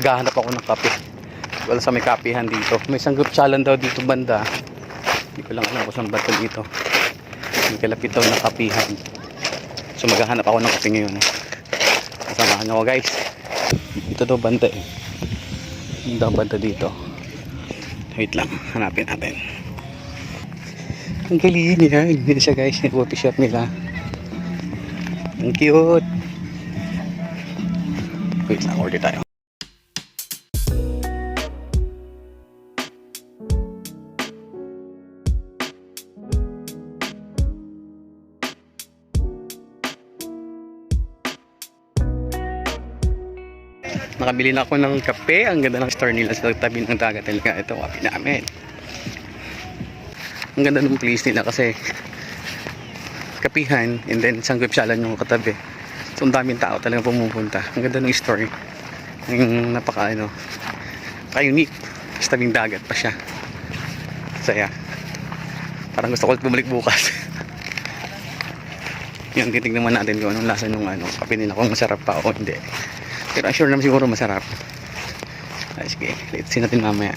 Gahanap ako ng kape. Wala sa may kapihan dito. May isang group challenge daw dito banda. Hindi ko lang alam kung saan ba ito dito. May kalapit daw na kapihan. So maghahanap ako ng kape ngayon. Kasamahan nyo ko guys. Ito daw banda eh. Hindi daw banda dito. Wait lang, hanapin natin. Ang galing niya. Hindi siya guys, yung coffee shop nila. Ang cute. Wait lang, order tayo. Nakabili na ako ng kape. Ang ganda ng store nila sa tabi ng dagat talaga. Ito, kape namin. Ang ganda ng place nila kasi kapihan and then isang group challenge yung katabi. So ang daming tao talaga pumupunta. Ang ganda ng store. Yung napaka unique. Sa tabing dagat pa siya. Saya. Parang gusto ko bumalik bukas. Yan, titignan naman natin kung anong lasa ng kape nila. Kung masarap pa o hindi. Pero sure naman siguro masarap. Ay, sige, let's see natin mamaya.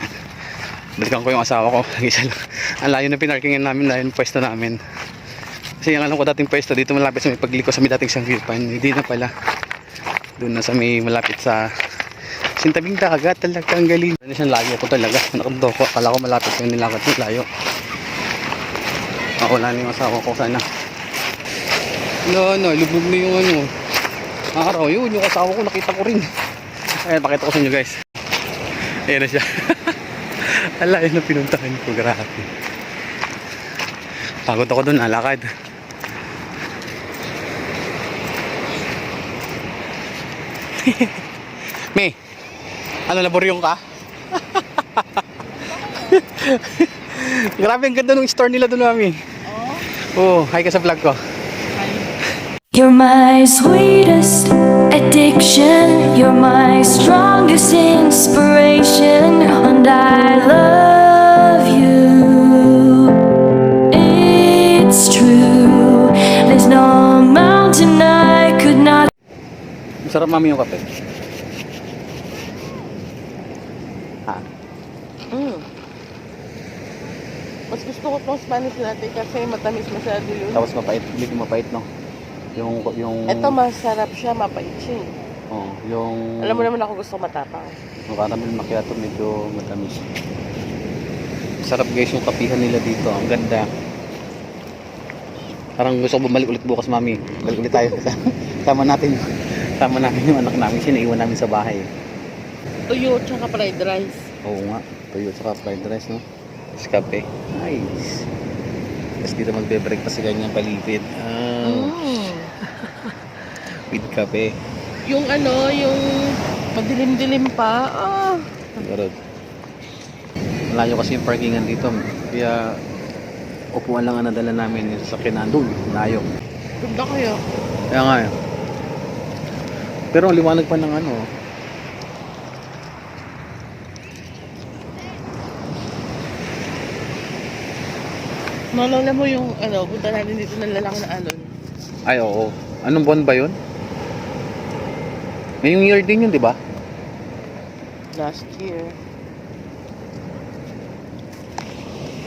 Balikan ko yung asawa ko. Ang layo na pinarkingan namin, layo ng pwesto namin. Kasi yung alam ko dating pwesto dito malapit sa may pagliko sa may dating Sanggirpan. Hindi na pala. Doon na sa may malapit sa sintabing dagat. Talaga ang galing. Ano siyang layo ko talaga. Nakandoko. Akala ko malapit yung nilakad yung layo. Wala na yung asawa ko sana. No, lubog na yung araw. Yun, yung asawa ko nakita ko rin. Ayan, pakita ko sa inyo guys. Ayan na siya. Ala, yun ang pinuntahan ko. Grabe. Pagod ako dun, alakad. May, laboryong ka? Grabe, ang ganda ng store nila dun, mami. Oh, hi ka sa vlog ko. You're my sweetest addiction, you're my strongest inspiration, and I love you. It's true, there's no mountain I could not. Masarap mami yung kape. Ha? Mas gusto ko itong Spanish latte kasi matamis masyado yun. Tapos mapait, hindi mapait no? Yung Ito masarap siya, mapait siya. Oh, yung Alam mo naman ako gusto matapang. yung caramel macchiato medyo matamis. Sarap guys yung kapihan nila dito. Ang ganda. Parang gusto ko bumalik ulit bukas, mami. Balik ulit tayo. Sama natin yung anak namin. Sinaiwan namin sa bahay. Tuyo tsaka fried rice. Oo nga. Tuyo tsaka fried rice, no? Tapos kape. Nice. Tapos dito magbe-breakfast sa ganyang paligid. With kape. Yung yung madilim-dilim pa. Garod. Malayo kasi yung parkingan dito. Kaya upuan lang ang nadala namin sa sasakyan doon. Layo. Ganda kayo. Kaya nga eh. Pero ang liwanag pa ng Naalala mo yung punta natin dito ng lalaki na alon. Ay oo. Anong buwan ba yun? Ngayong year din yun, di ba? Last year.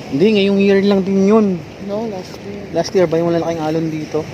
Hindi, ngayong year lang din yun. No, last year. Last year ba yung lalaking alon dito?